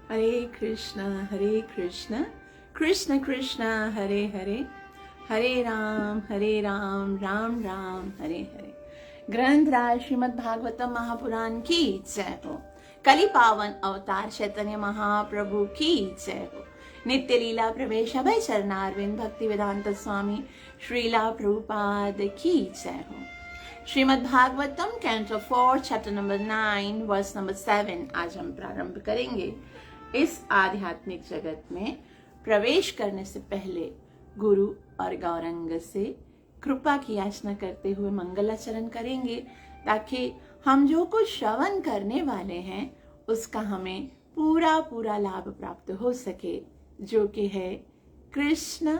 हरे कृष्णा कृष्ण कृष्ण हरे हरे, हरे राम राम राम हरे हरे। ग्रंथराज श्रीमद् भागवतम महापुराण की जय हो। कली पावन अवतार चैतन्य महाप्रभु की जय हो। नित्य लीला प्रवेश अभय चरणारविंद भक्ति वेदांत स्वामी श्रीला प्रभुपाद की जय हो। Srimad Bhagavatam canto 4 chapter number 9 verse number 7 आज हम प्रारंभ करेंगे। इस आध्यात्मिक जगत में प्रवेश करने से पहले गुरु और गौरंग से कृपा की याचना करते हुए मंगलाचरण करेंगे, ताकि हम जो कुछ श्रवण करने वाले हैं उसका हमें पूरा लाभ प्राप्त हो सके, जो कि है कृष्ण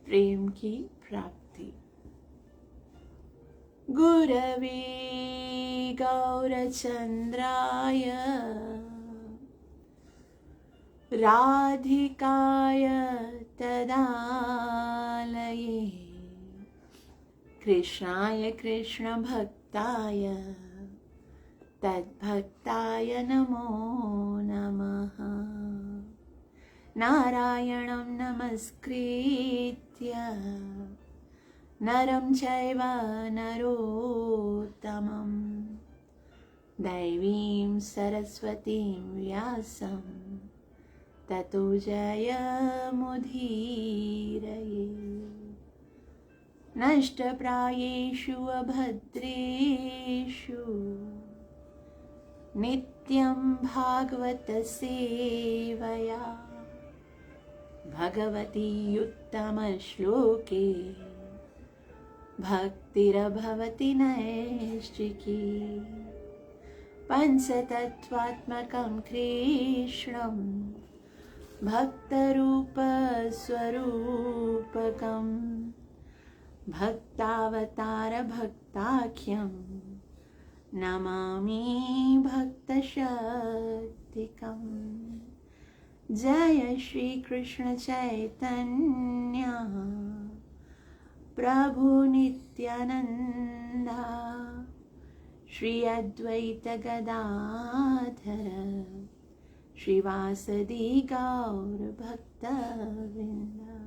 प्रेम की प्राप्ति। गुरवे गौरचंद्राय राधिकाय तदालये कृष्णाय कृष्ण भक्ताय तद्भक्ताय नमो नमः। नारायणं नमस्कृत्य नरं चैव नरोत्तमं दैवीं सरस्वतीं व्यासं ततो जयमुदीरये। नष्टप्रायेषु अभद्रेषु नित्यं भागवत सेवया भगवती उत्तमश्लोके भक्तिरभवति नैष्ठिकी। पंचतत्त्वात्मकं कृष्णं भक्तरूपस्वरूपकं भक्तावतारभक्ताख्यं नमामि भक्तशक्तिकम्। जय श्री कृष्ण चैतन्य प्रभु नित्यानंदा श्री अद्वैत गदाधर श्रीवासदि गौर भक्तवृंदा।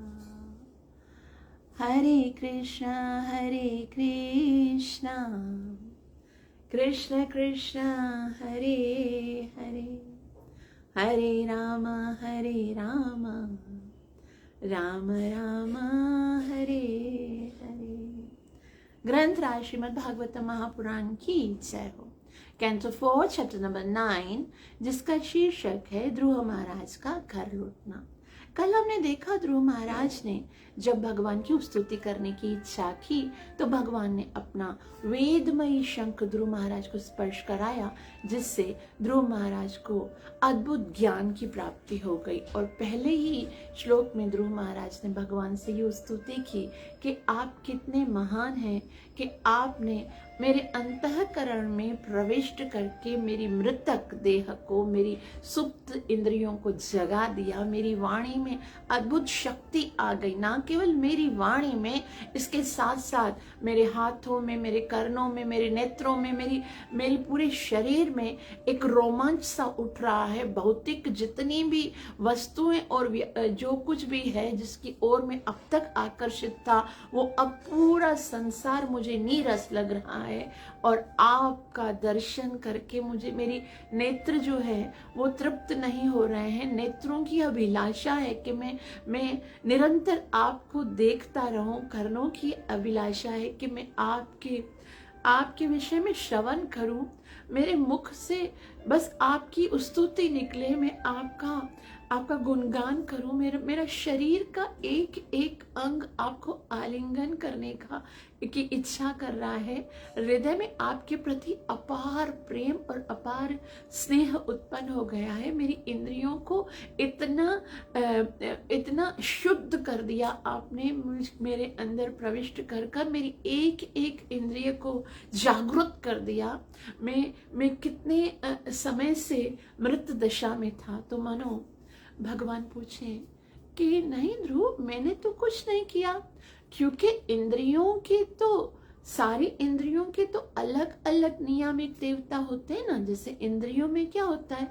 हरे कृष्णा कृष्ण कृष्ण हरे हरे, हरे राम राम राम हरे हरे। ग्रंथराज श्रीमद् भागवतम महापुराण की जय हो। कैंटो 4 चैप्टर नंबर 9, जिसका शीर्षक है ध्रुव महाराज का घर लौटना। कल हमने देखा ध्रुव महाराज ने जब भगवान की स्तुति करने की इच्छा की तो भगवान ने अपना वेदमयी शंख ध्रुव महाराज को स्पर्श कराया, जिससे ध्रुव महाराज को अद्भुत ज्ञान की प्राप्ति हो गई। और पहले ही श्लोक में ध्रुव महाराज ने भगवान से ये स्तुति की कि आप कितने महान हैं कि आपने मेरे अंतःकरण में प्रविष्ट करके मेरी मृतक देह को, मेरी सुप्त इंद्रियों को जगा दिया। मेरी वाणी में अद्भुत शक्ति आ गई। ना केवल मेरी वाणी में, इसके साथ साथ मेरे हाथों में, मेरे कर्णों में, मेरे नेत्रों में, मेरी पूरे शरीर में एक रोमांच सा उठ रहा है। भौतिक जितनी भी वस्तुएं और जो कुछ भी है जिसकी ओर मैं अब तक आकर्षित था, वो अब पूरा संसार मुझे नीरस लग रहा है। और आपका दर्शन करके मुझे, मेरी नेत्र जो है वो तृप्त नहीं हो रहे हैं। नेत्रों की अभिलाषा है कि मैं निरंतर आपको देखता रहूं। कर्णों की अभिलाषा है कि मैं आपके विषय में श्रवण करूं। मेरे मुख से बस आपकी स्तुति निकले, मैं आपका गुणगान करूं। मेरा शरीर का एक एक अंग आपको आलिंगन करने की इच्छा कर रहा है। हृदय में आपके प्रति अपार प्रेम और अपार स्नेह उत्पन्न हो गया है। मेरी इंद्रियों को इतना शुद्ध कर दिया आपने, मेरे अंदर प्रविष्ट कर मेरी एक एक इंद्रिय को जागृत कर दिया। मैं कितने समय से मृत दशा में था। तो मानो भगवान पूछे कि नहीं ध्रुव, मैंने तो कुछ नहीं किया, क्योंकि सारी इंद्रियों के तो अलग अलग नियामक देवता होते हैं ना। जैसे इंद्रियों में क्या होता है,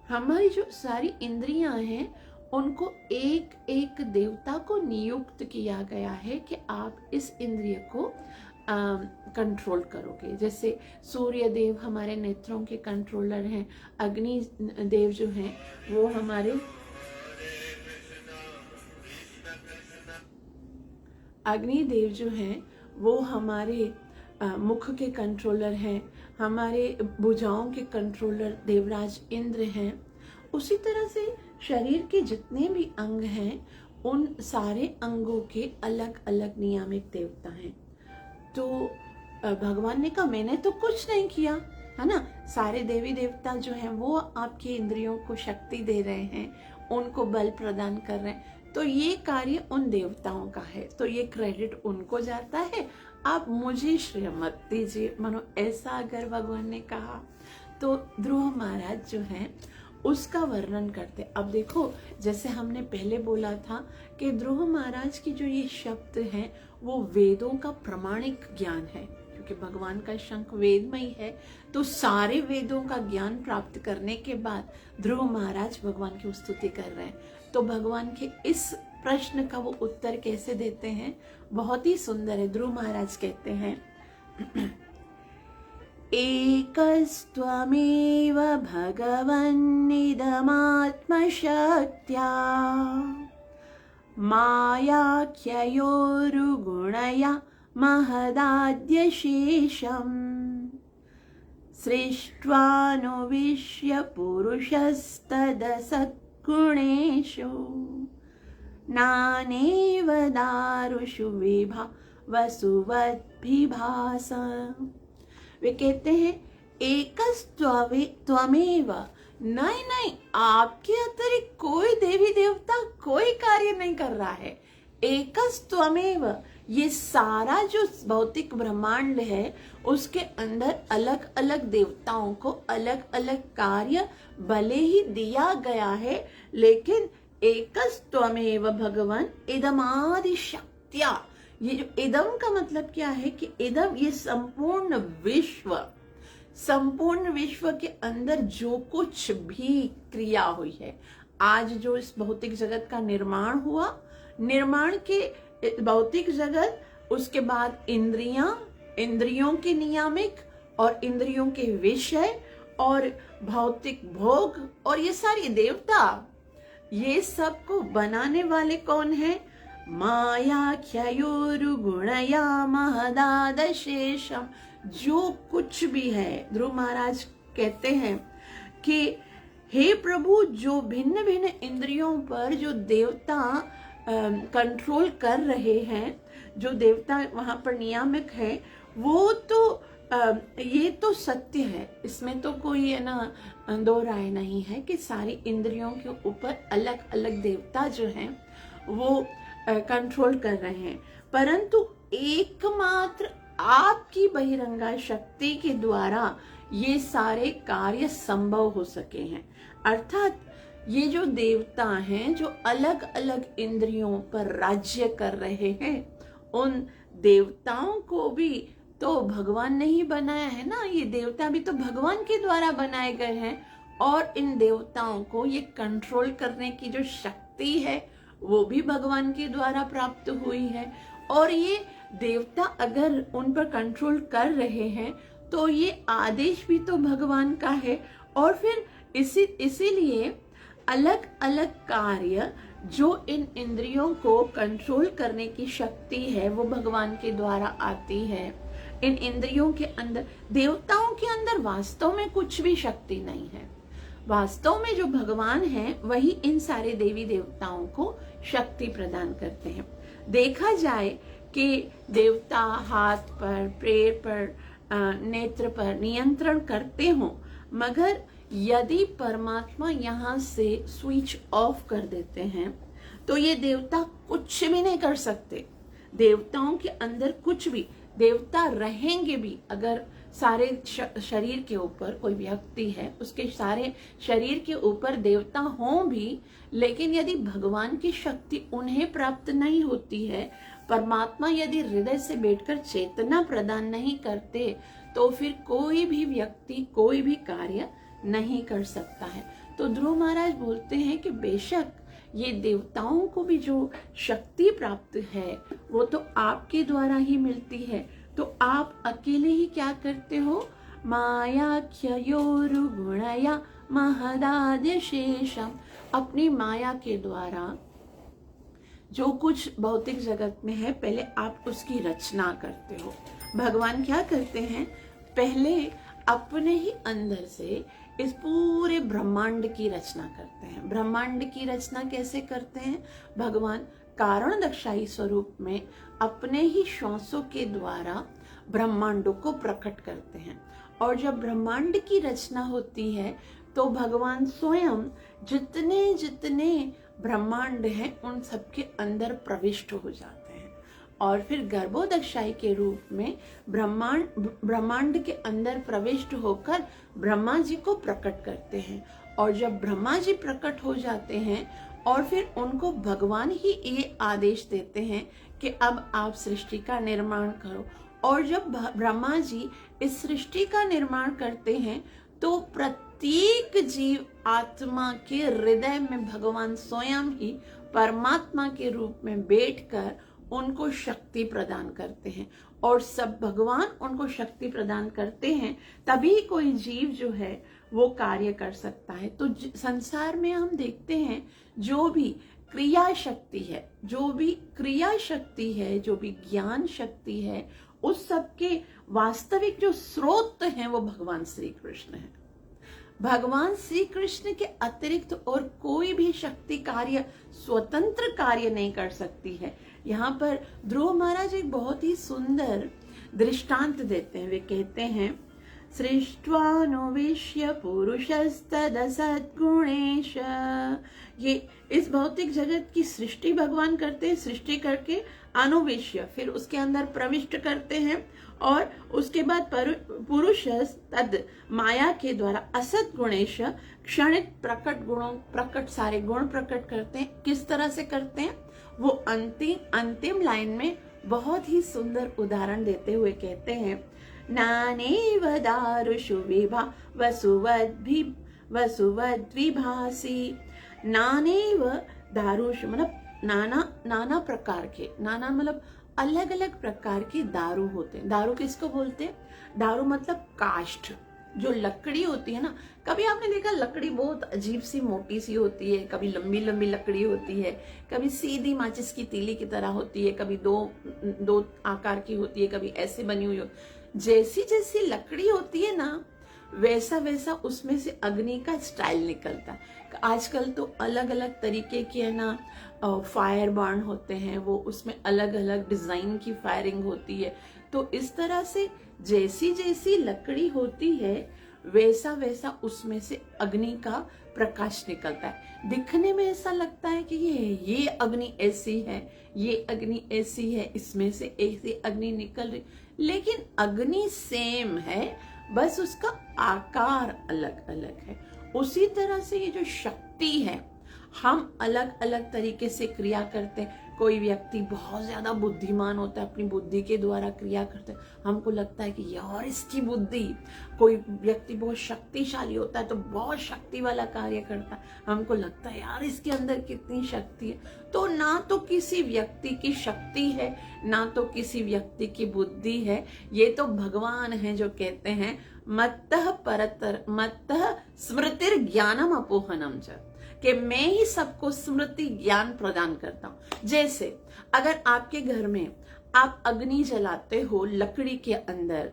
हमारी जो सारी इंद्रियां हैं उनको एक एक देवता को नियुक्त किया गया है कि आप इस इंद्रिय को कंट्रोल करोगे। जैसे सूर्य देव हमारे नेत्रों के कंट्रोलर हैं, अग्नि देव जो हैं वो हमारे अग्निदेव जो हैं वो हमारे मुख के कंट्रोलर हैं, हमारे भुजाओं के कंट्रोलर देवराज इंद्र हैं। उसी तरह से शरीर के जितने भी अंग हैं उन सारे अंगों के अलग अलग नियामक देवता हैं। तो भगवान ने कहा मैंने तो कुछ नहीं किया, है ना। सारे देवी देवता जो हैं वो आपकी इंद्रियों को शक्ति दे रहे हैं, उनको बल प्रदान कर रहे हैं, तो ये कार्य उन देवताओं का है, तो ये क्रेडिट उनको जाता है, आप मुझे श्रेय मत दीजिए। मानो ऐसा अगर भगवान ने कहा। तो ध्रुव महाराज जो हैं उसका वर्णन करते। अब देखो, जैसे हमने पहले बोला था कि ध्रुव महाराज की जो ये शब्द हैं वो वेदों का प्रमाणिक ज्ञान है, क्योंकि भगवान का शंख वेदमय है। तो सारे वेदों का ज्ञान प्राप्त करने के बाद ध्रुव महाराज भगवान की स्तुति कर रहे हैं। तो भगवान के इस प्रश्न का वो उत्तर कैसे देते हैं, बहुत ही सुंदर है। ध्रुव महाराज कहते हैं एकस्त्वमेव भगवन्निदमात्मशक्त्या मायाख्ययोरुगुणया महदाद्यशेषम् सृष्ट्वानुविश्य पुरुषस्तदसद्गुणेषु नानेव दारुषु विभा वसुवद्भिभास। वे कहते हैं एकस्त्वमेव, नहीं नहीं, आपके अतिरिक्त कोई देवी देवता कोई कार्य नहीं कर रहा है। एकस्त्वमेव, ये सारा जो भौतिक ब्रह्मांड है उसके अंदर अलग अलग देवताओं को अलग अलग कार्य भले ही दिया गया है, लेकिन एकस्त्वमेव भगवान इदमादि शक्त्या। ये जो इदम का मतलब क्या है कि इदम ये संपूर्ण विश्व के अंदर जो कुछ भी क्रिया हुई है, आज जो इस भौतिक जगत का निर्माण हुआ, निर्माण के भौतिक जगत, उसके बाद इंद्रियों के नियामक और इंद्रियों के विषय और भौतिक भोग और ये सारी देवता, ये सब को बनाने वाले कौन है? मायाख्ययोरुगुणया महदादशेषम। जो कुछ भी है, ध्रुव महाराज कहते हैं कि हे प्रभु, जो भिन्न भिन्न इंद्रियों पर जो देवता कंट्रोल कर रहे हैं, जो देवता वहां पर नियामक है, वो तो ये तो सत्य है, इसमें तो कोई है ना दो राय नहीं है कि सारी इंद्रियों के ऊपर अलग अलग देवता जो हैं वो कंट्रोल कर रहे हैं, परंतु एकमात्र आपकी बहिरंगा शक्ति के द्वारा ये सारे कार्य संभव हो सके हैं। अर्थात ये जो देवता हैं जो अलग अलग इंद्रियों पर राज्य कर रहे हैं, उन देवताओं को भी तो भगवान ने ही बनाया है ना। ये देवता भी तो भगवान के द्वारा बनाए गए हैं, और इन देवताओं को ये कंट्रोल करने की जो शक्ति है वो भी भगवान के द्वारा प्राप्त हुई है। और ये देवता अगर उन पर कंट्रोल कर रहे हैं तो ये आदेश भी तो भगवान का है। और फिर इसीलिए अलग अलग कार्य जो इन इंद्रियों को कंट्रोल करने की शक्ति है वो भगवान के द्वारा आती है। इन इंद्रियों के अंदर, देवताओं के अंदर वास्तव में कुछ भी शक्ति नहीं है। वास्तव में जो भगवान है वही इन सारे देवी देवताओं को शक्ति प्रदान करते हैं। देखा जाए कि देवता हाथ पर, पैर पर, नेत्र पर नियंत्रण करते हो, मगर यदि परमात्मा यहाँ से स्विच ऑफ कर देते हैं तो ये देवता कुछ भी नहीं कर सकते। देवताओं के अंदर कुछ भी, देवता रहेंगे भी, अगर सारे शरीर के ऊपर कोई व्यक्ति है, उसके सारे शरीर के ऊपर देवता हों भी, लेकिन यदि भगवान की शक्ति उन्हें प्राप्त नहीं होती है, परमात्मा यदि हृदय से बैठकर चेतना प्रदान नहीं करते, तो फिर कोई भी व्यक्ति कोई भी कार्य नहीं कर सकता है। तो ध्रुव महाराज बोलते हैं कि बेशक ये देवताओं को भी जो शक्ति प्राप्त है वो तो आपके द्वारा ही मिलती है, तो आप अकेले ही क्या करते हो, मायाख्योरुगुणया महदादिशेषम, अपनी माया के द्वारा जो कुछ भौतिक जगत में है पहले आप उसकी रचना करते हो। भगवान क्या करते हैं, पहले अपने ही अंदर से इस पूरे ब्रह्मांड की रचना करते हैं। ब्रह्मांड की रचना कैसे करते हैं, भगवान कारण दक्षाई स्वरूप में अपने ही श्वासों के द्वारा ब्रह्मांडों को प्रकट करते हैं। और जब ब्रह्मांड की रचना होती है तो भगवान स्वयं जितने जितने ब्रह्मांड हैं उन सबके अंदर प्रविष्ट हो जाते हैं और फिर गर्भोदक्षाई के रूप में ब्रह्मांड के अंदर प्रविष्ट होकर ब्रह्मा जी को प्रकट करते हैं। और जब ब्रह्मा जी प्रकट हो जाते हैं और फिर उनको भगवान ही ये आदेश देते हैं कि अब आप सृष्टि का निर्माण करो। और जब ब्रह्मा जी इस सृष्टि का निर्माण करते हैं तो प्रत्येक जीव आत्मा के हृदय में भगवान स्वयं ही परमात्मा के रूप में बैठकर उनको शक्ति प्रदान करते हैं और सब भगवान उनको शक्ति प्रदान करते हैं, तभी कोई जीव जो है वो कार्य कर सकता है। तो संसार में हम देखते हैं जो भी क्रिया शक्ति है, जो भी क्रिया शक्ति है, जो भी ज्ञान शक्ति है, उस सब के वास्तविक जो स्रोत हैं वो भगवान श्री कृष्ण है। भगवान श्री कृष्ण के अतिरिक्त और कोई भी शक्ति कार्य स्वतंत्र कार्य नहीं कर सकती है। यहाँ पर ध्रुव महाराज एक बहुत ही सुंदर दृष्टांत देते हैं। वे कहते हैं, सृष्ट्वानुविश्य पुरुषस्तदसद्गुणेश, ये इस भौतिक जगत की सृष्टि भगवान करते हैं। सृष्टि करके अनुविश्य फिर उसके अंदर प्रविष्ट करते हैं और उसके बाद पुरुष तद माया के द्वारा असत गुणेश क्षणिक प्रकट सारे गुण प्रकट करते हैं। किस तरह से करते हैं, वो अंतिम लाइन में बहुत ही सुंदर उदाहरण देते हुए कहते हैं, नानेव दारुषु विभा वसुवद्विभासी। नानेव दारुषु मतलब नाना प्रकार के, नाना मतलब अलग अलग प्रकार के दारू होते हैं। दारू किसको बोलते हैं, दारू मतलब काष्ठ, जो लकड़ी होती है ना। कभी आपने देखा लकड़ी बहुत अजीब सी मोटी सी होती है, कभी लंबी लंबी लकड़ी होती है, कभी सीधी माचिस की तीली की तरह होती है, कभी दो आकार की होती है, कभी ऐसे बनी हुई हो। जैसी जैसी लकड़ी होती है ना वैसा वैसा उसमें से अग्नि का स्टाइल निकलता है। आजकल तो अलग अलग तरीके के है ना फायर बर्न होते हैं, वो उसमें अलग अलग डिजाइन की फायरिंग होती है। तो इस तरह से जैसी जैसी लकड़ी होती है वैसा वैसा उसमें से अग्नि का प्रकाश निकलता है। दिखने में ऐसा लगता है कि ये अग्नि ऐसी है, ये अग्नि ऐसी है, इसमें से ऐसी अग्नि निकल रही, लेकिन अग्नि सेम है, बस उसका आकार अलग अलग है। उसी तरह से ये जो शक्ति है, हम अलग अलग तरीके से क्रिया करते हैं। कोई व्यक्ति बहुत ज्यादा बुद्धिमान होता है, अपनी बुद्धि के द्वारा क्रिया करते हैं, हमको लगता है कि यार इसकी बुद्धि। कोई व्यक्ति बहुत शक्तिशाली होता है तो बहुत शक्ति वाला कार्य करता है, हमको लगता है यार इसके अंदर कितनी शक्ति है। तो ना तो किसी व्यक्ति की शक्ति है, ना तो किसी व्यक्ति की बुद्धि है, ये तो भगवान है जो कहते हैं मत्तः परतर मत्तः स्मृतिर ज्ञानम अपोहनम च, कि मैं ही सबको स्मृति ज्ञान प्रदान करता हूं। जैसे अगर आपके घर में आप अग्नि जलाते हो लकड़ी के अंदर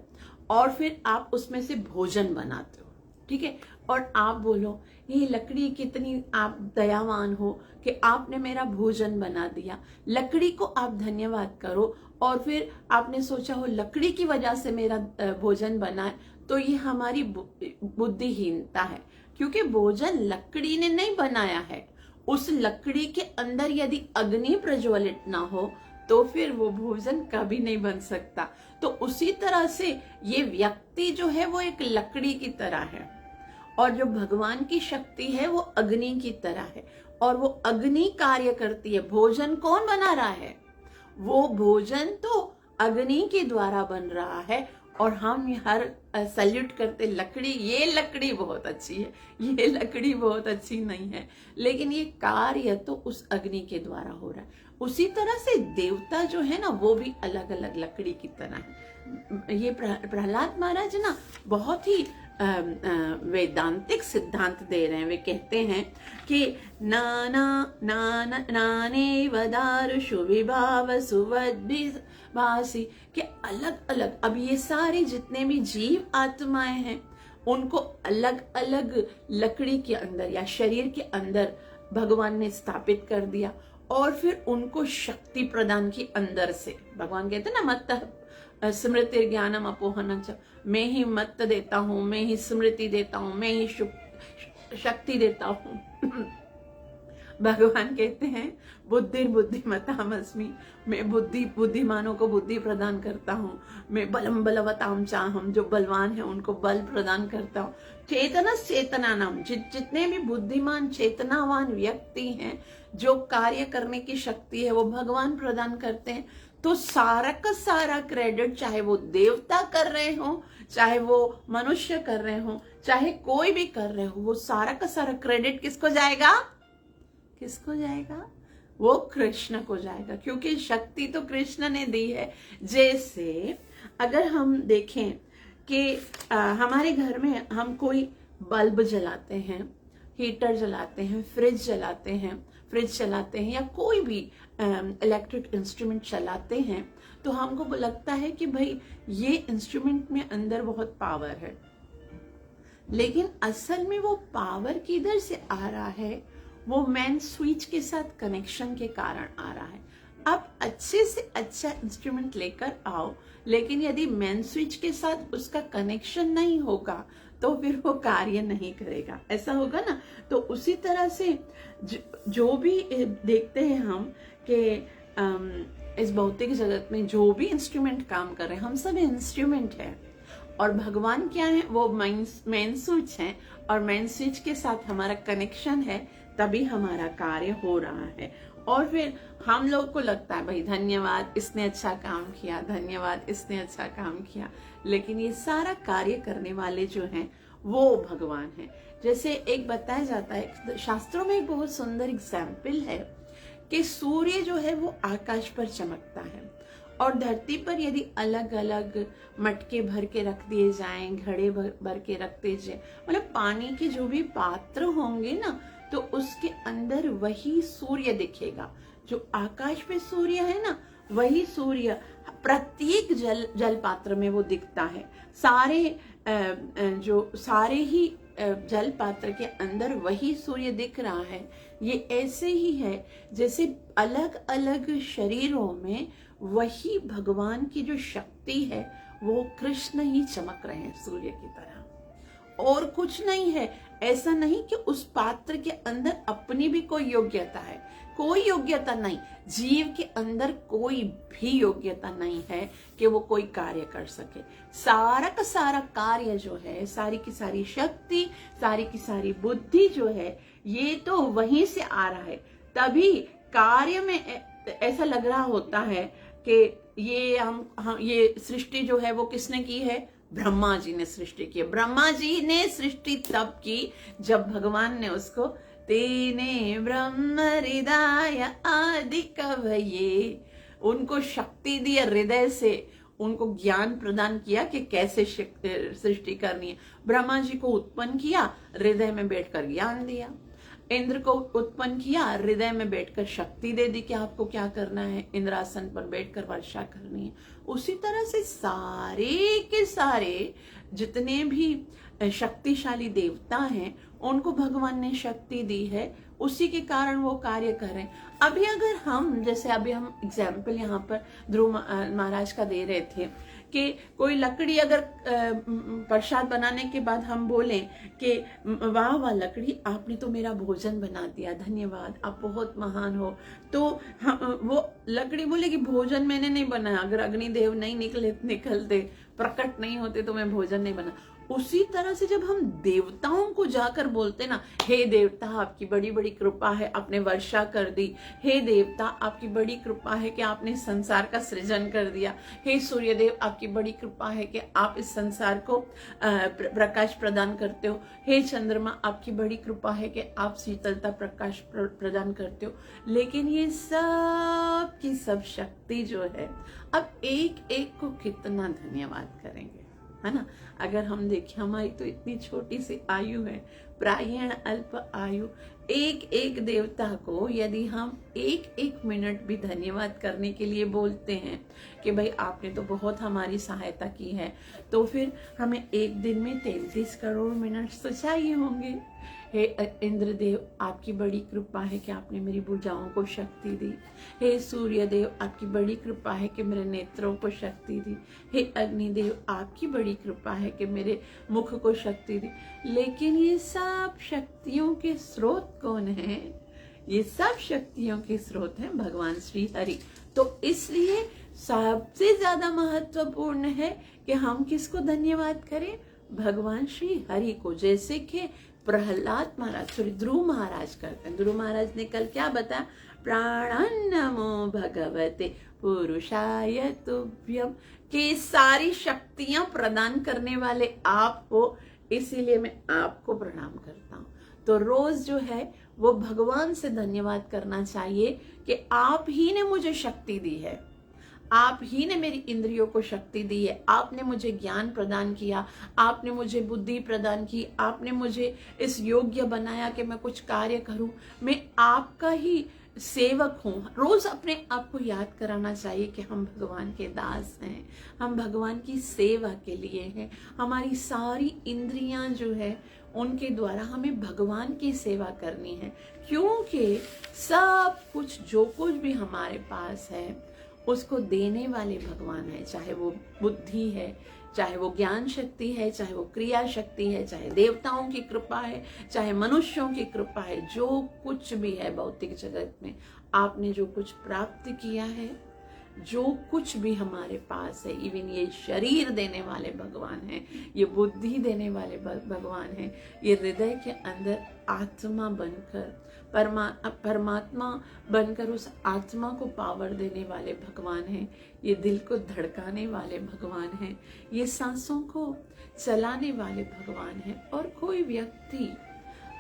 और फिर आप उसमें से भोजन बनाते हो, ठीक है, और आप बोलो ये लकड़ी कितनी आप दयावान हो कि आपने मेरा भोजन बना दिया। लकड़ी को आप धन्यवाद करो और फिर आपने सोचा हो लकड़ी की वजह से मेरा भोजन बना है, तो ये हमारी बुद्धिहीनता है, क्योंकि भोजन लकड़ी ने नहीं बनाया है। उस लकड़ी के अंदर यदि अग्नि प्रज्वलित ना हो तो फिर वो भोजन कभी नहीं बन सकता। तो उसी तरह से ये व्यक्ति जो है वो एक लकड़ी की तरह है और जो भगवान की शक्ति है वो अग्नि की तरह है, और वो अग्नि कार्य करती है। भोजन कौन बना रहा है, वो भोजन तो अग्नि के द्वारा बन रहा है और हम हर सैल्यूट करते लकड़ी, ये लकड़ी बहुत अच्छी है, ये लकड़ी बहुत अच्छी नहीं है, लेकिन ये कार्य तो उस अग्नि के द्वारा हो रहा है। उसी तरह से देवता जो है ना वो भी अलग अलग लकड़ी की तरह है। ये प्रहलाद महाराज ना बहुत ही वेदांतिक सिद्धांत दे रहे हैं। वे कहते हैं कि नाना नाना नाने वदारुषु विभाव सुवद्भिभासि, कि अलग अलग, अब ये सारे जितने भी जीव आत्माएं हैं उनको अलग अलग लकड़ी के अंदर या शरीर के अंदर भगवान ने स्थापित कर दिया, और फिर उनको शक्ति प्रदान की अंदर से। भगवान कहते हैं ना मत स्मृति ज्ञानम अपोहनम च, मैं ही मत देता हूँ, मैं ही स्मृति देता हूँ, मैं ही शक्ति देता हूँ। भगवान कहते हैं बुद्धिर्बुद्धिमतामस्मि, मैं बुद्धिमानों को बुद्धि प्रदान करता हूँ, मैं बलम बलवताम चाहम, जो बलवान है उनको बल प्रदान करता हूँ। चेतना चेतना नाम, जितने भी बुद्धिमान चेतनावान व्यक्ति हैं, जो कार्य करने की शक्ति है वो भगवान प्रदान करते हैं। तो सारा का सारा क्रेडिट, चाहे वो देवता कर रहे हो, चाहे वो मनुष्य कर रहे हो, चाहे कोई भी कर रहे हो, वो सारा का सारा क्रेडिट किसको जाएगा? किसको जाएगा? वो कृष्ण को जाएगा, क्योंकि शक्ति तो कृष्ण ने दी है। जैसे अगर हम देखें कि हमारे घर में हम कोई बल्ब जलाते हैं, हीटर जलाते हैं, फ्रिज चलाते हैं या कोई भी इलेक्ट्रिक इंस्ट्रूमेंट चलाते हैं, तो हमको लगता है कि भाई ये इंस्ट्रूमेंट में अंदर बहुत पावर है, लेकिन असल में वो पावर किधर से आ रहा है? वो मेन स्विच के साथ कनेक्शन के कारण आ रहा है। आप अच्छे से अच्छा इंस्ट्रूमेंट लेकर आओ, लेकिन यदि मेन स्विच के साथ उसका कनेक्शन नहीं होगा तो फिर वो कार्य नहीं करेगा, ऐसा होगा ना। तो उसी तरह से जो भी देखते हैं हम कि इस भौतिक जगत में जो भी इंस्ट्रूमेंट काम कर रहे हैं, हम सब इंस्ट्रूमेंट हैं, और भगवान क्या है? वो मेन स्विच है, और मेन स्विच के साथ हमारा कनेक्शन है, तभी हमारा कार्य हो रहा है। और फिर हम लोग को लगता है भाई धन्यवाद इसने अच्छा काम किया, धन्यवाद इसने अच्छा काम किया, लेकिन ये सारा कार्य करने वाले जो हैं वो भगवान हैं। जैसे एक बताया जाता है, शास्त्रों में एक बहुत सुंदर एग्जाम्पल है कि सूर्य जो है वो आकाश पर चमकता है, और धरती पर यदि अलग अलग मटके भर के रख दिए जाएं, घड़े भर के रखते जाए, मतलब पानी के जो भी पात्र होंगे ना, तो उसके अंदर वही सूर्य दिखेगा। जो आकाश पे सूर्य है ना, वही सूर्य प्रत्येक जल पात्र में वो दिखता है। सारे ही जल पात्र के अंदर वही सूर्य दिख रहा है। ये ऐसे ही है जैसे अलग अलग शरीरों में वही भगवान की जो शक्ति है वो कृष्ण ही चमक रहे हैं सूर्य की तरह, और कुछ नहीं है। ऐसा नहीं कि उस पात्र के अंदर अपनी भी कोई योग्यता है, कोई योग्यता नहीं। जीव के अंदर कोई भी योग्यता नहीं है कि वो कोई कार्य कर सके। सारा का सारा कार्य जो है, सारी की सारी शक्ति, सारी की सारी बुद्धि जो है, ये तो वहीं से आ रहा है। तभी कार्य में ऐसा लग रहा होता है कि ये सृष्टि जो है वो किसने की है? ब्रह्मा जी ने सृष्टि की। ब्रह्मा जी ने सृष्टि तब की जब भगवान ने उसको तेने ब्रह्म हृदय आदि कवये, उनको शक्ति दी, हृदय से उनको ज्ञान प्रदान किया कि कैसे सृष्टि करनी है। ब्रह्मा जी को उत्पन्न किया, हृदय में बैठकर ज्ञान दिया। इंद्र को उत्पन्न किया, हृदय में बैठकर शक्ति दे दी कि आपको क्या करना है, इंद्रासन पर बैठकर वर्षा करनी है। उसी तरह से सारे के सारे जितने भी शक्तिशाली देवता हैं उनको भगवान ने शक्ति दी है, उसी के कारण वो कार्य कर रहे हैं। अभी अगर हम जैसे अभी हम एग्जाम्पल यहाँ पर ध्रुव महाराज का दे रहे थे कि कोई लकड़ी अगर प्रसाद बनाने के बाद हम बोलें कि वाह वाह लकड़ी, आपने तो मेरा भोजन बना दिया, धन्यवाद, आप बहुत महान हो, तो वो लकड़ी बोलेगी भोजन मैंने नहीं बनाया, अगर अग्निदेव नहीं निकलते, प्रकट नहीं होते तो मैं भोजन नहीं बना। उसी तरह से जब हम देवताओं को जाकर बोलते ना, हे देवता आपकी बड़ी बड़ी कृपा है, आपने वर्षा कर दी, हे देवता आपकी बड़ी कृपा है कि आपने संसार का सृजन कर दिया, हे सूर्यदेव आपकी बड़ी कृपा है कि आप इस संसार को प्रकाश प्रदान करते हो, हे चंद्रमा आपकी बड़ी कृपा है कि आप शीतलता प्रकाश प्रदान करते हो। लेकिन ये सब की सब शक्ति जो है, अब एक एक को कितना धन्यवाद करेंगे, है ना। अगर हम देखें, हमारी तो इतनी छोटी सी आयु है, प्रायण अल्प आयु, एक एक देवता को यदि हम एक एक मिनट भी धन्यवाद करने के लिए बोलते हैं कि भाई आपने तो बहुत हमारी सहायता की है, तो फिर हमें एक दिन में 33 करोड़ मिनट तो चाहिए होंगे। हे इंद्रदेव आपकी बड़ी कृपा है कि आपने मेरी भुजाओं को शक्ति दी, हे सूर्यदेव आपकी बड़ी कृपा है कि मेरे नेत्रों को शक्ति दी, हे अग्निदेव आपकी बड़ी कृपा है कि मेरे मुख को शक्ति दी। लेकिन ये सब शक्तियों के स्रोत कौन है? ये सब शक्तियों के स्रोत हैं भगवान श्री हरि। तो इसलिए सबसे ज्यादा महत्वपूर्ण है कि हम किसको धन्यवाद करें? भगवान श्री हरि को। जैसे कि प्रहलाद महाराज, सॉरी ध्रुव महाराज करते हैं। ध्रुव महाराज ने कल क्या बताया? प्राणं नमो भगवते पुरुषाय तुभ्यम, कि सारी शक्तियां प्रदान करने वाले आप हो, इसीलिए मैं आपको प्रणाम करता हूँ। तो रोज जो है वो भगवान से धन्यवाद करना चाहिए कि आप ही ने मुझे शक्ति दी है, आप ही ने मेरी इंद्रियों को शक्ति दी है, आपने मुझे ज्ञान प्रदान किया, आपने मुझे बुद्धि प्रदान की, आपने मुझे इस योग्य बनाया कि मैं कुछ कार्य करूं, मैं आपका ही सेवक हूँ। रोज अपने आप को याद कराना चाहिए कि हम भगवान के दास हैं, हम भगवान की सेवा के लिए हैं। हमारी सारी इंद्रियां जो है उनके द्वारा हमें भगवान की सेवा करनी है, क्योंकि सब कुछ जो कुछ भी हमारे पास है उसको देने वाले भगवान है। चाहे वो बुद्धि है, चाहे वो ज्ञान शक्ति है, चाहे वो क्रिया शक्ति है, चाहे देवताओं की कृपा है, चाहे मनुष्यों की कृपा है, जो कुछ भी है भौतिक जगत में, आपने जो कुछ प्राप्त किया है, जो कुछ भी हमारे पास है, इवन ये शरीर देने वाले भगवान हैं, ये बुद्धि देने वाले भगवान हैं, ये हृदय के अंदर आत्मा बनकर परमात्मा बनकर उस आत्मा को पावर देने वाले भगवान हैं, ये दिल को धड़काने वाले भगवान हैं, ये सांसों को चलाने वाले भगवान हैं। और कोई व्यक्ति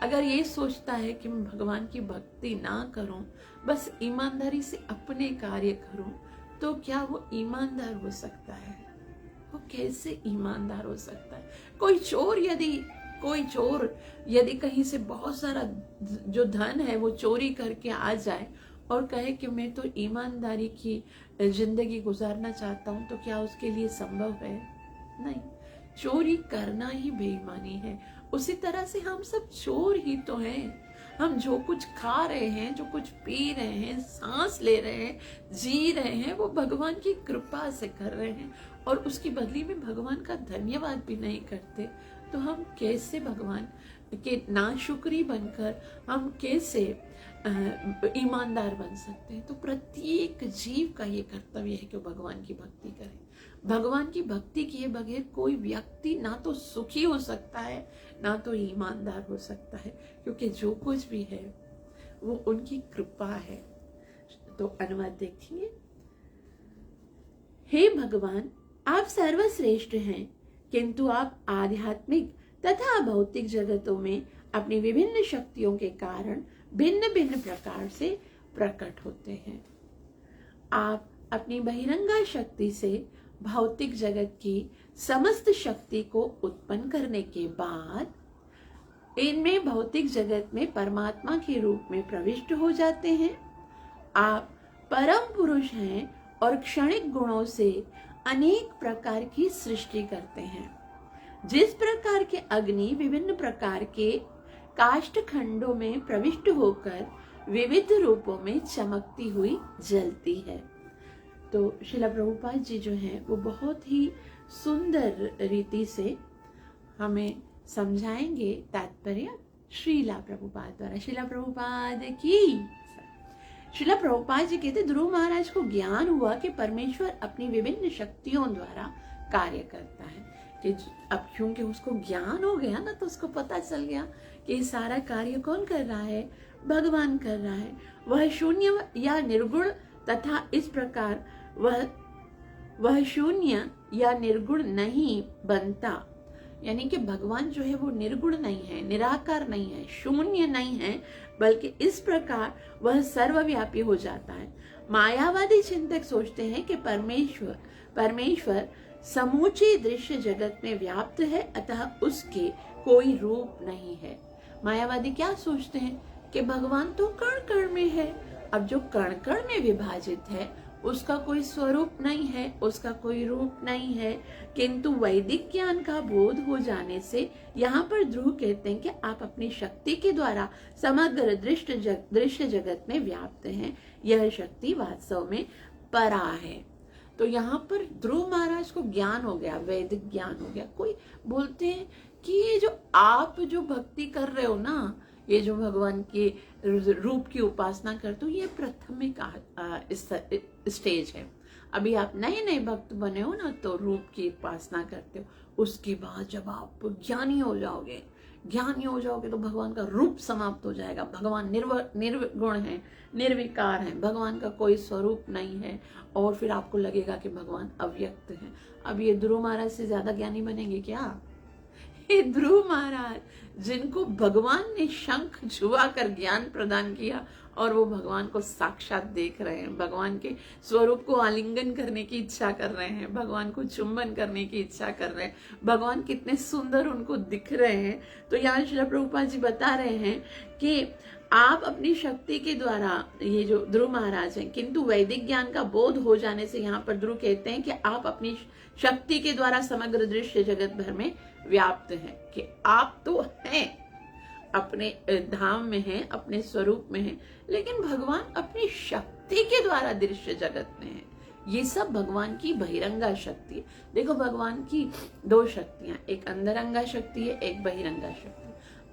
अगर ये सोचता है कि मैं भगवान की भक्ति ना करूं, बस ईमानदारी से अपने कार्य करूं, तो क्या वो ईमानदार हो सकता है? वो कैसे ईमानदार हो सकता है? कोई चोर यदि कहीं से बहुत सारा जो धन है वो चोरी करके आ जाए और कहे कि मैं तो ईमानदारी की जिंदगी गुजारना चाहता हूं, तो क्या उसके लिए संभव है? नहीं, चोरी करना ही बेईमानी है। उसी तरह से हम सब चोर ही तो हैं। हम जो कुछ खा रहे हैं, जो कुछ पी रहे हैं, सांस ले रहे हैं, जी रहे हैं, वो भगवान की कृपा से कर रहे हैं, और उसकी बदली में भगवान का धन्यवाद भी नहीं करते। तो हम कैसे भगवान के नाशुक्री बनकर हम कैसे ईमानदार बन सकते हैं? तो प्रत्येक जीव का ये कर्तव्य है कि भगवान की भक्ति करें। भगवान की भक्ति किए बगैर कोई व्यक्ति ना तो सुखी हो सकता है, ना तो ईमानदार हो सकता है, क्योंकि जो कुछ भी है वो उनकी कृपा है। तो अनुवाद देखेंगे। हे भगवान, आप सर्वश्रेष्ठ हैं, किंतु आप आध्यात्मिक तथा भौतिक जगतों में अपनी विभिन्न शक्तियों के कारण भिन्न भिन्न प्रकार से प्रकट होते हैं। आप अपनी बहिरंगा शक्ति से भौतिक जगत की समस्त शक्ति को उत्पन्न करने के बाद इनमें भौतिक जगत में परमात्मा के रूप में प्रविष्ट हो जाते हैं। आप परम पुरुष हैं और क्षणिक गुणों से अनेक प्रकार की सृष्टि करते हैं। जिस प्रकार के अग्नि विभिन्न प्रकार के काष्ठ खंडों में प्रविष्ट होकर विविध रूपों में चमकती हुई जलती है। तो श्रीला प्रभुपाद जी जो हैं वो बहुत ही सुंदर रीति से हमें समझाएंगे तात्पर्य श्रीला प्रभुपाद द्वारा। श्रीला प्रभुपाद की। श्रीला प्रभुपाद जी कहते ध्रुव महाराज को ज्ञान हुआ कि परमेश्वर अपनी विभिन्न शक्तियों द्वारा कार्य करता है। कि अब क्योंकि उसको ज्ञान हो गया ना, तो उसको पता चल गया कि ये सारा कार्य कौन कर रहा है, भगवान कर रहा है। वह शून्य या निर्गुण तथा इस प्रकार वह शून्य या निर्गुण नहीं बनता। यानी कि भगवान जो है वो निर्गुण नहीं है, निराकार नहीं है, शून्य नहीं है, बल्कि इस प्रकार वह सर्वव्यापी हो जाता है। मायावादी चिंतक सोचते हैं कि परमेश्वर समूचे दृश्य जगत में व्याप्त है, अतः उसके कोई रूप नहीं है। मायावादी क्या सोचते हैं कि भगवान तो कण कण में है। अब जो कण कण में विभाजित है उसका कोई स्वरूप नहीं है, उसका कोई रूप नहीं है। किंतु वैदिक ज्ञान का बोध हो जाने से यहाँ पर ध्रुव कहते हैं कि आप अपनी शक्ति के द्वारा समग्र दृश्य जगत में व्याप्त हैं। यह शक्ति वास्तव में परा है। तो यहाँ पर ध्रुव महाराज को ज्ञान हो गया, वैदिक ज्ञान हो गया। कोई बोलते हैं कि ये जो आप जो भक्ति कर रहे हो ना, ये जो भगवान के रूप की उपासना करते हो, ये प्राथमिक स्टेज है। अभी आप नए नए भक्त बने हो ना, तो रूप की उपासना करते हो। उसके बाद जब आप ज्ञानी हो जाओगे तो भगवान का रूप समाप्त हो जाएगा। भगवान निर्गुण है, निर्विकार है, भगवान का कोई स्वरूप नहीं है, और फिर आपको लगेगा कि भगवान अव्यक्त है। अब ये ध्रुव महाराज से ज्यादा ज्ञानी बनेंगे क्या? ये ध्रुव महाराज जिनको भगवान ने शंख छुआ कर ज्ञान प्रदान किया, और वो भगवान को साक्षात देख रहे हैं, भगवान के स्वरूप को आलिंगन करने की इच्छा कर रहे हैं, भगवान को चुंबन करने की इच्छा कर रहे हैं, भगवान कितने सुंदर उनको दिख रहे हैं। तो यहाँ श्रील प्रभुपाद जी बता रहे हैं कि आप अपनी शक्ति के द्वारा, ये जो ध्रुव महाराज हैं, किंतु वैदिक ज्ञान का बोध हो जाने से, यहाँ पर ध्रुव कहते हैं कि आप अपनी शक्ति के द्वारा समग्र दृश्य जगत भर में व्याप्त हैं, कि आप तो हैं, अपने धाम में हैं, अपने स्वरूप में हैं, लेकिन भगवान अपनी शक्ति के द्वारा दृश्य जगत में है। ये सब भगवान की बहिरंगा शक्ति है। देखो, भगवान की दो शक्तियां, एक अंतरंगा शक्ति है, एक बहिरंगा शक्ति।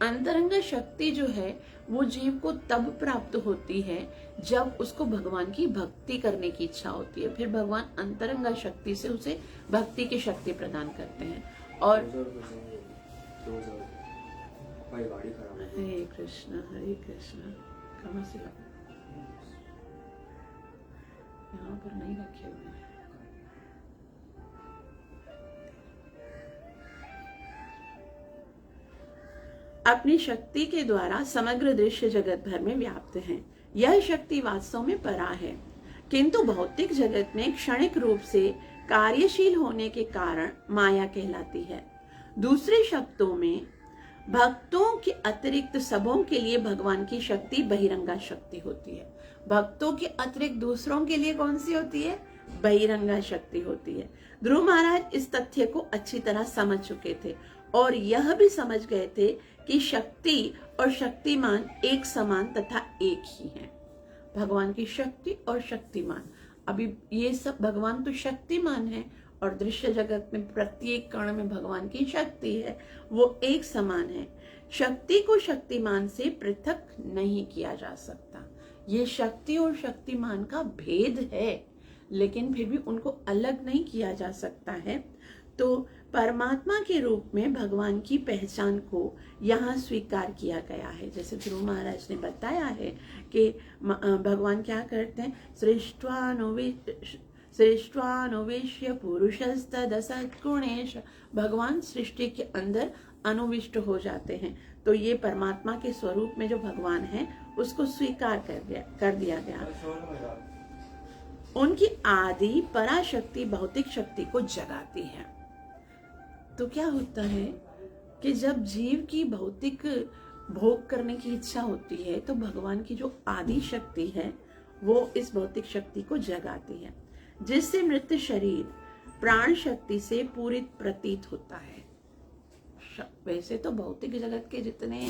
अंतरंगा शक्ति जो है वो जीव को तब प्राप्त होती है जब उसको भगवान की भक्ति करने की इच्छा होती है। फिर भगवान अंतरंगा शक्ति से उसे भक्ति की शक्ति प्रदान करते हैं। और हरे कृष्ण कहाँ से यहाँ पर नहीं रखे हुए हैं। अपनी शक्ति के द्वारा समग्र दृश्य जगत भर में व्याप्त हैं। यह शक्ति वास्तव में परा है, किंतु भौतिक जगत में क्षणिक रूप से कार्यशील होने के कारण माया कहलाती है। दूसरे शब्दों में, भक्तों के अतिरिक्त सबों के लिए भगवान की शक्ति बहिरंगा शक्ति होती है। भक्तों के अतिरिक्त दूसरों के लिए कौन सी होती है? बहिरंगा शक्ति होती है। ध्रुव महाराज इस तथ्य को अच्छी तरह समझ चुके थे और यह भी समझ गए थे कि शक्ति और शक्तिमान एक समान तथा एक ही हैं। भगवान की शक्ति और शक्तिमान, अभी ये सब, भगवान तो शक्तिमान है और दृश्य जगत में प्रत्येक कण में भगवान की शक्ति है, वो एक समान है। शक्ति को शक्तिमान से पृथक नहीं किया जा सकता। ये शक्ति और शक्तिमान का भेद है, लेकिन फिर भी उनको अलग नहीं किया जा सकता है। तो परमात्मा के रूप में भगवान की पहचान को यहाँ स्वीकार किया गया है। जैसे ध्रुव महाराज ने बताया है कि भगवान क्या करते हैं, सृष्ट्वानुविश्य पुरुषस्तदसद्गुणेश, भगवान सृष्टि के अंदर अनुविष्ट हो जाते हैं। तो ये परमात्मा के स्वरूप में जो भगवान है उसको स्वीकार कर दिया गया। उनकी आदि पराशक्ति भौतिक शक्ति को जगाती है। तो क्या होता है कि जब जीव की भौतिक भोग करने की इच्छा होती है तो भगवान की जो आदि शक्ति है वो इस भौतिक शक्ति को जगाती है, जिससे मृत शरीर प्राण शक्ति से पूरित प्रतीत होता है। वैसे तो भौतिक जगत के जितने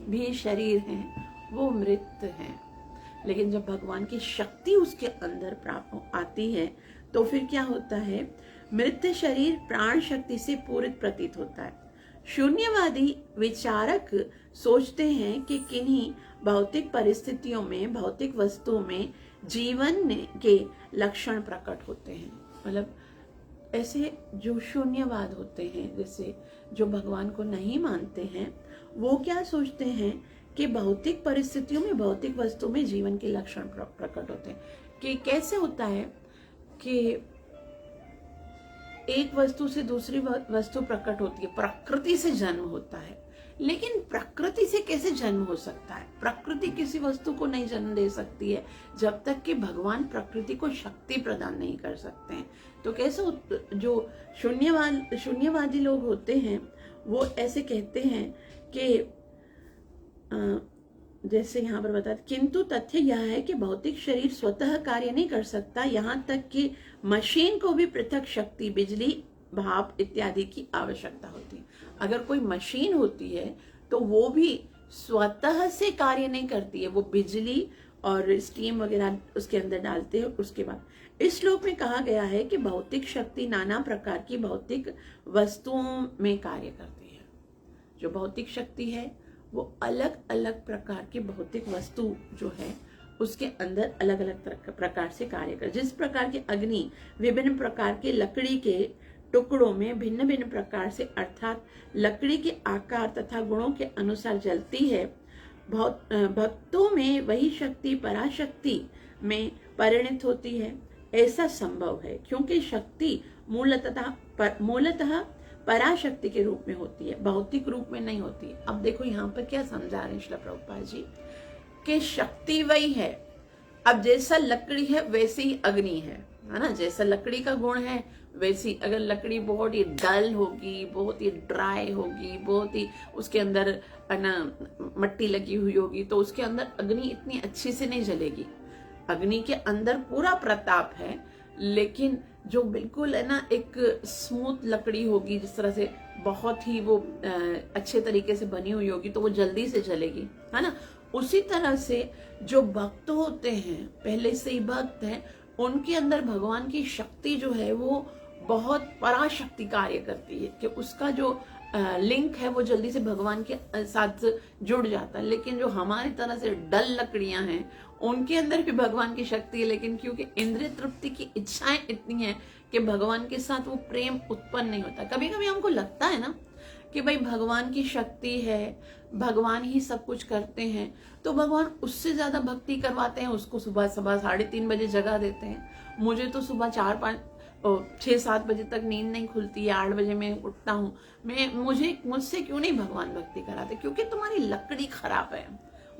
भी शरीर हैं वो मृत हैं, लेकिन जब भगवान की शक्ति उसके अंदर प्राप्त आती है तो फिर क्या होता है, मृत शरीर प्राण शक्ति से पूरित प्रतीत होता है। शून्यवादी विचारक सोचते हैं कि किन्हीं भौतिक परिस्थितियों में, भौतिक वस्तुओं में जीवन के लक्षण प्रकट होते हैं। मतलब ऐसे जो शून्यवाद होते हैं, जैसे जो भगवान को नहीं मानते हैं, वो क्या सोचते हैं कि भौतिक परिस्थितियों में, भौतिक वस्तु में जीवन के लक्षण प्रकट होते हैं। कि कैसे होता है कि एक वस्तु से दूसरी वस्तु प्रकट होती है, प्रकृति से जन्म होता है, लेकिन प्रकृति से कैसे जन्म हो सकता है? प्रकृति किसी वस्तु को नहीं जन्म दे सकती है जब तक कि भगवान प्रकृति को शक्ति प्रदान नहीं कर सकते हैं। तो कैसे जो शून्यवादी लोग होते हैं वो ऐसे कहते हैं कि जैसे यहाँ पर बता, किंतु तथ्य यह है कि भौतिक शरीर स्वतः कार्य नहीं कर सकता, यहाँ तक कि मशीन को भी पृथक शक्ति, बिजली, भाप इत्यादि की आवश्यकता होती है। अगर कोई मशीन होती है तो वो भी स्वतः से कार्य नहीं करती है, वो बिजली और स्टीम वगैरह उसके अंदर डालते हैं। उसके बाद इस श्लोक में कहा गया है कि भौतिक शक्ति नाना प्रकार की भौतिक वस्तुओं में कार्य करती है। जो भौतिक शक्ति है वो अलग अलग प्रकार की भौतिक वस्तु जो है उसके अंदर अलग अलग प्रकार से कार्य कर। जिस प्रकार की अग्नि विभिन्न प्रकार के लकड़ी के टुकड़ों में भिन्न भिन्न प्रकार से, अर्थात लकड़ी के आकार तथा गुणों के अनुसार जलती है, भक्तों में वही शक्ति पराशक्ति में परिणत होती है। ऐसा संभव है क्योंकि शक्ति मूलतः पराशक्ति के रूप में होती है, भौतिक रूप में नहीं होती है। अब देखो यहाँ पर क्या समझा रहे हैं श्रील प्रभुपाद जी कि शक्ति वही है। अब जैसा लकड़ी है वैसे ही अग्नि है ना। जैसा लकड़ी का गुण है वैसी, अगर लकड़ी बहुत ही डल होगी, बहुत ही ड्राई होगी, बहुत ही उसके अंदर ना मट्टी लगी हुई होगी, तो उसके अंदर अग्नि इतनी अच्छी से नहीं जलेगी। अग्नि के अंदर पूरा प्रताप है, लेकिन जो बिल्कुल है ना एक स्मूथ लकड़ी होगी, जिस तरह से बहुत ही वो अच्छे तरीके से बनी हुई होगी, तो वो जल्दी से जलेगी, है ना। उसी तरह से जो भक्त होते हैं, पहले से ही भक्त हैं, उनके अंदर भगवान की शक्ति जो है वो बहुत पराशक्ति कार्य करती है कि उसका जो लिंक है वो जल्दी से भगवान के साथ जुड़ जाता है। लेकिन जो हमारी तरह से डल लकड़ियां हैं उनके अंदर भी भगवान की शक्ति है, लेकिन क्योंकि इंद्रिय तृप्ति की इच्छाएं इतनी हैं कि भगवान के साथ वो प्रेम उत्पन्न नहीं होता। कभी कभी हमको लगता है ना कि भाई भगवान की शक्ति है, भगवान ही सब कुछ करते हैं, तो भगवान उससे ज्यादा भक्ति करवाते हैं, उसको सुबह 3:30 बजे जगा देते हैं। मुझे तो सुबह 6-7 बजे तक नींद नहीं खुलती है, 8 बजे मैं उठता हूँ। मुझसे क्यों नहीं भगवान भक्ति कराते? क्योंकि तुम्हारी लकड़ी खराब है।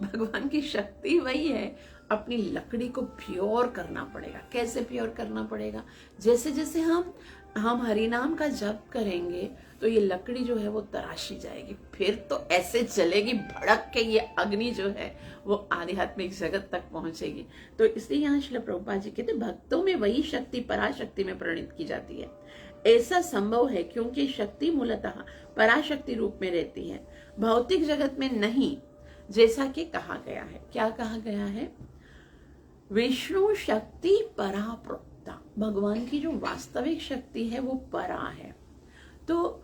भगवान की शक्ति वही है, अपनी लकड़ी को प्योर करना पड़ेगा। कैसे प्योर करना पड़ेगा? जैसे जैसे हम हरि नाम का जप करेंगे तो ये लकड़ी जो है वो तराशी जाएगी, फिर तो ऐसे चलेगी भड़क के, ये अग्नि जो है वो आध्यात्मिक जगत तक पहुंचेगी। तो इसलिए यहाँ श्रील प्रभुपाद जी कहते भक्तों में वही शक्ति पराशक्ति में परिणत की जाती है। ऐसा संभव है क्योंकि शक्ति मूलतः पराशक्ति रूप में रहती है, भौतिक जगत में नहीं, जैसा कि कहा गया है। क्या कहा गया है? विष्णु शक्ति परा प्रोक्ता, भगवान की जो वास्तविक शक्ति है वो परा है। तो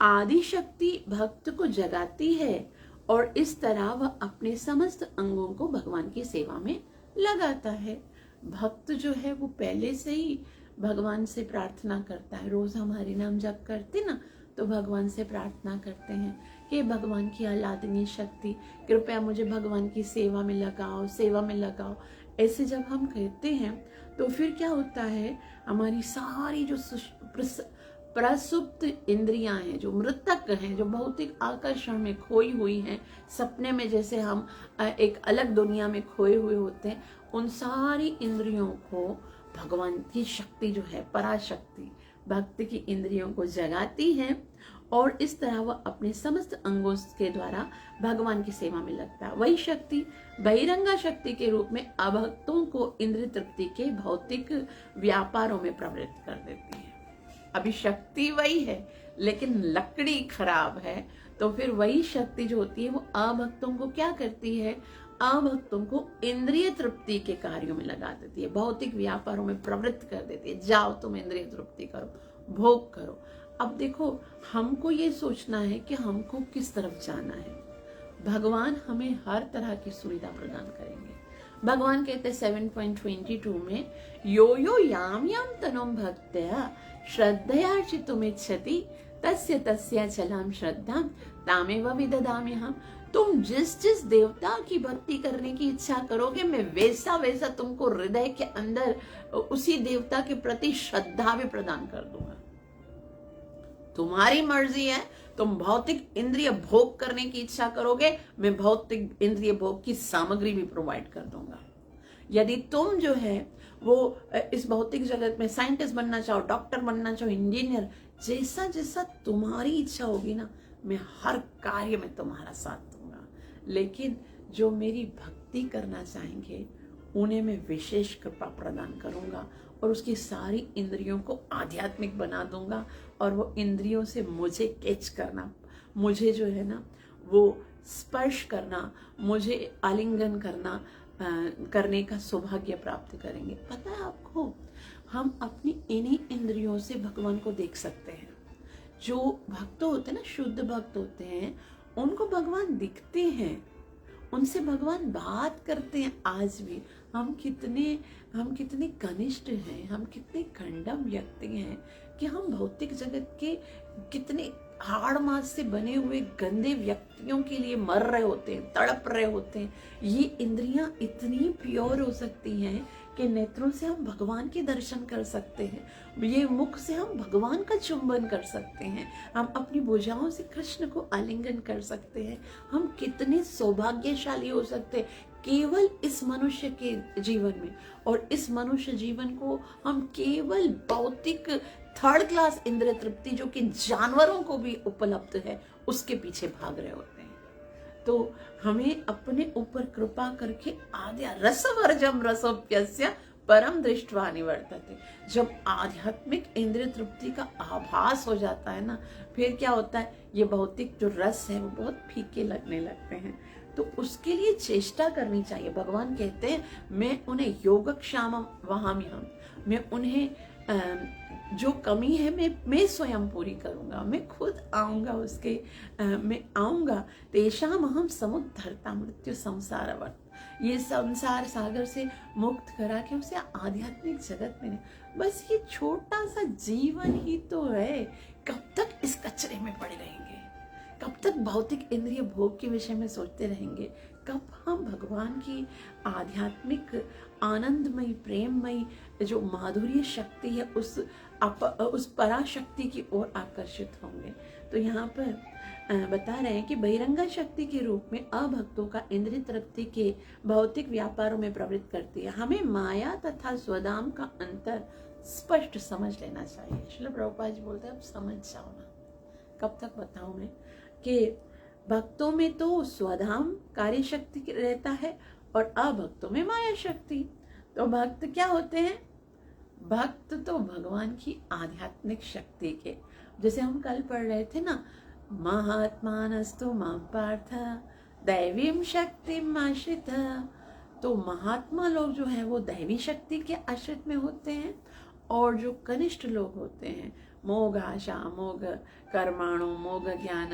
आदि शक्ति भक्त को जगाती है और इस तरह वह अपने समस्त अंगों को भगवान की सेवा में लगाता है। भक्त जो है वो पहले से ही भगवान से प्रार्थना करता है। रोज हम हरि नाम जप करते ना, तो भगवान से प्रार्थना करते हैं कि भगवान की आह्लादनीय शक्ति, कृपया मुझे भगवान की सेवा में लगाओ। ऐसे जब हम कहते हैं तो फिर क्या होता है, हमारी सारी जो प्रसुप्त इंद्रियां हैं, जो मृतक हैं, जो भौतिक आकर्षण में खोई हुई हैं, सपने में जैसे हम एक अलग दुनिया में खोए हुए होते हैं, उन सारी इंद्रियों को भगवान की शक्ति जो है पराशक्ति भक्त की इंद्रियों को जगाती है और इस तरह वह अपने समस्त अंगों के द्वारा भगवान की सेवा में लगता है। वही शक्ति बहिरंगा शक्ति के रूप में अभक्तों को इंद्रिय तृप्ति के भौतिक व्यापारों में प्रवृत्त कर देती है। अभी शक्ति वही है लेकिन लकड़ी खराब है, तो फिर वही शक्ति जो होती है वो अभक्तों को क्या करती है? अभक्तों को इंद्रिय तृप्ति के कार्यों में लगा देती है, भौतिक व्यापारों में प्रवृत्त कर देती है। जाओ तुम इंद्रिय तृप्ति करो, भोग करो। अब देखो, हमको ये सोचना है कि हमको किस तरफ जाना है। भगवान हमें हर तरह की सुविधा प्रदान करेंगे। भगवान कहते 7.22 में, यो यो याम याम तनुम भक्त्या श्रद्धया चित्तुमिच्छति तस्य तस्य चलाम श्रद्धा तामेव विददाम्यहम्। तुम जिस जिस देवता की भक्ति करने की इच्छा करोगे, मैं वैसा वैसा तुमको हृदय के अंदर उसी देवता के प्रति श्रद्धा भी प्रदान कर दूंगा। तुम्हारी मर्जी है, तुम भौतिक इंद्रिय भोग करने की इच्छा करोगे, मैं भौतिक इंद्रिय भोग की सामग्री भी प्रोवाइड कर दूंगा। यदि तुम जो है वो इस भौतिक जगत में साइंटिस्ट बनना चाहो, डॉक्टर बनना चाहो, इंजीनियर, जैसा जैसा तुम्हारी इच्छा होगी ना, मैं हर कार्य में तुम्हारा साथ दूंगा। लेकिन जो मेरी भक्ति करना चाहेंगे उन्हें मैं विशेष कृपा प्रदान करूंगा और उसकी सारी इंद्रियों को आध्यात्मिक बना दूंगा और वो इंद्रियों से मुझे कैच करना, मुझे जो है ना वो स्पर्श करना, मुझे आलिंगन करने का सौभाग्य प्राप्त करेंगे। पता है आपको, हम अपनी इन्हीं इंद्रियों से भगवान को देख सकते हैं। जो भक्त होते हैं ना, शुद्ध भक्त होते हैं, उनको भगवान दिखते हैं, उनसे भगवान बात करते हैं। आज भी हम कितने कनिष्ठ हैं, हम कितने खंडम व्यक्ति हैं कि हम भौतिक जगत के कितने हाड़ मांस से बने हुए गंदे व्यक्तियों के लिए मर रहे होते हैं, तड़प रहे होते हैं। ये इंद्रियां इतनी प्योर हो सकती हैं कि नेत्रों से हम भगवान के दर्शन कर सकते हैं, ये मुख से हम भगवान का चुंबन कर सकते हैं, हम अपनी भुजाओं से कृष्ण को आलिंगन कर सकते हैं। हम कितने सौभाग्यशाली हो सकते हैं केवल इस मनुष्य के जीवन में। और इस मनुष्य जीवन को हम केवल भौतिक थर्ड क्लास इंद्रिय तृप्ति जो कि जानवरों को भी उपलब्ध है, उसके पीछे भाग रहे होते हैं। तो हमें अपने ऊपर कृपा करके आद्या रसवर्जम रसोप्यस्य परम दृष्टवा निवर्तते। जब आध्यात्मिक इंद्रिय तृप्ति का आभास हो जाता है ना, फिर क्या होता है, ये भौतिक जो रस है वो बहुत फीके लगने लगते हैं। तो उसके लिए चेष्टा करनी चाहिए। भगवान कहते हैं, मैं उन्हें योगक्षामम वहाम्यहम्, मैं उन्हें जो कमी है मैं स्वयं पूरी करूंगा, मैं खुद आऊंगा उसके, मैं आऊंगा। तेषाम अहम समुद्धरता मृत्यु संसारवर्त, ये संसार सागर से मुक्त करा के उसे आध्यात्मिक जगत में। बस ये छोटा सा जीवन ही तो है, कब तक इस कचरे में पड़े रहेंगे, कब तक भौतिक इंद्रिय भोग के विषय में सोचते रहेंगे, कब हम भगवान की आध्यात्मिक आनंदमयी प्रेममयी जो माधुर्य शक्ति है उस पराशक्ति की ओर आकर्षित होंगे। तो यहाँ पर बता रहे हैं कि बहिरंगा शक्ति के रूप में अभक्तों का इंद्रिय तृप्ति के भौतिक व्यापारों में प्रवृत्त करती है। हमें माया तथा स्वधाम का अंतर स्पष्ट समझ लेना चाहिए। श्रील प्रभुपाद जी बोलते हैं, अब समझ जाओ ना। कब तक बताऊं मैं कि भक्तों में तो स्वधाम कार्य शक्ति रहता है और अभक्तों में माया शक्ति। तो भक्त क्या होते हैं? भक्त तो भगवान की आध्यात्मिक शक्ति के, जैसे हम कल पढ़ रहे थे ना, महात्मानस्तु मां पार्थ दैवीं शक्तिम आश्रित। तो महात्मा लोग जो हैं वो दैवी शक्ति के आश्रित में होते हैं, और जो कनिष्ठ लोग होते हैं मोघ आशा, मोघ कर्माणु, मोघ ज्ञान,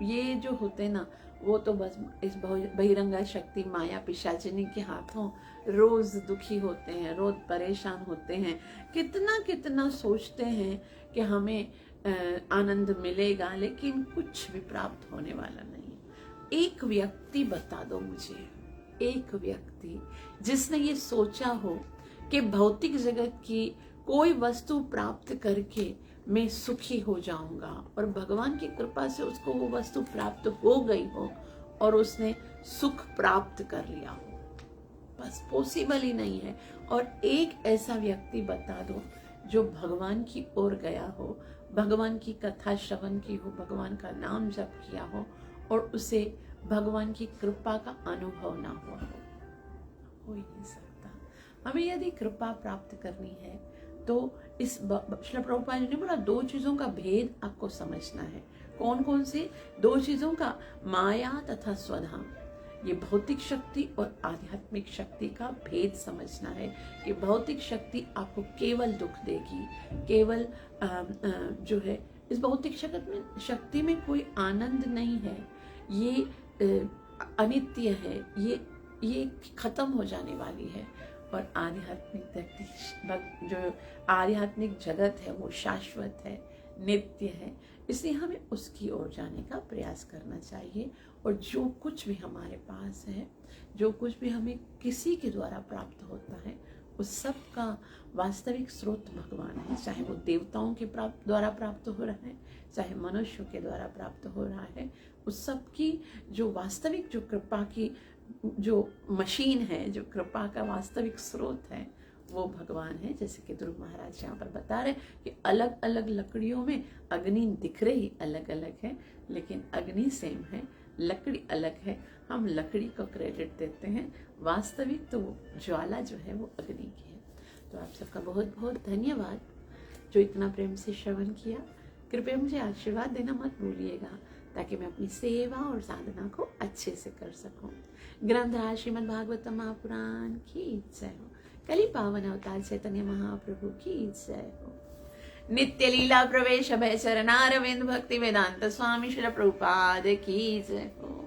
ये जो होते ना, वो तो बस इस बहिरंगा शक्ति माया पिशाचिनी के हाथों रोज दुखी होते हैं, रोज परेशान होते हैं, कितना कितना सोचते हैं कि हमें आनंद मिलेगा, लेकिन कुछ भी प्राप्त होने वाला नहीं। एक व्यक्ति बता दो मुझे, एक व्यक्ति जिसने ये सोचा हो कि भौतिक जगत की कोई वस्तु प्राप्त करके मैं सुखी हो जाऊंगा, और भगवान की कृपा से उसको वो वस्तु प्राप्त हो गई हो और उसने सुख प्राप्त कर लिया हो। बस पॉसिबल ही नहीं है। और एक ऐसा व्यक्ति बता दो जो भगवान की ओर गया हो, भगवान की कथा श्रवण की हो, भगवान का नाम जप किया हो और उसे भगवान की कृपा का अनुभव ना हुआ हो ही नहीं सकता। हमें यदि कृपा प्राप्त करनी है तो इस श्रील प्रभुपाद जी ने बोला, दो चीजों का भेद आपको समझना है। कौन कौन से दो चीजों का? माया तथा स्वधाम। ये भौतिक शक्ति और आध्यात्मिक शक्ति का भेद समझना है कि भौतिक शक्ति आपको केवल दुख देगी, केवल जो है इस भौतिक शक्ति में कोई आनंद नहीं है। ये अनित्य है, ये खत्म हो जाने वाली है, और जो आध्यात्मिक जगत है वो शाश्वत है, नित्य है। इसलिए हमें उसकी ओर जाने का प्रयास करना चाहिए। और जो कुछ भी हमारे पास है, जो कुछ भी हमें किसी के द्वारा प्राप्त होता है, उस सब का वास्तविक स्रोत भगवान है। चाहे वो देवताओं के द्वारा प्राप्त हो रहा है, चाहे मनुष्यों के द्वारा प्राप्त हो रहा है, उस सब की जो वास्तविक, जो कृपा की जो मशीन है, जो कृपा का वास्तविक स्रोत है, वो भगवान है। जैसे कि ध्रुव महाराज यहाँ पर बता रहे कि अलग अलग लकड़ियों में अग्नि दिख रही अलग अलग है, लेकिन अग्नि सेम है, लकड़ी अलग है। हम लकड़ी को क्रेडिट देते हैं, वास्तविक तो ज्वाला जो है वो अग्नि की है। तो आप सबका बहुत बहुत धन्यवाद जो इतना प्रेम से श्रवण किया। कृपया मुझे आशीर्वाद देना मत भूलिएगा, ताकि मैं अपनी सेवा और साधना को अच्छे से कर सकूं। ग्रंथराज श्रीमद् भागवतम महापुराण की जय हो। कली पावन अवतार चैतन्य महाप्रभु की जय हो। नित्य लीला प्रवेश भय चरणारविंद भक्ति वेदांत स्वामी श्री प्रभुपाद की जय हो।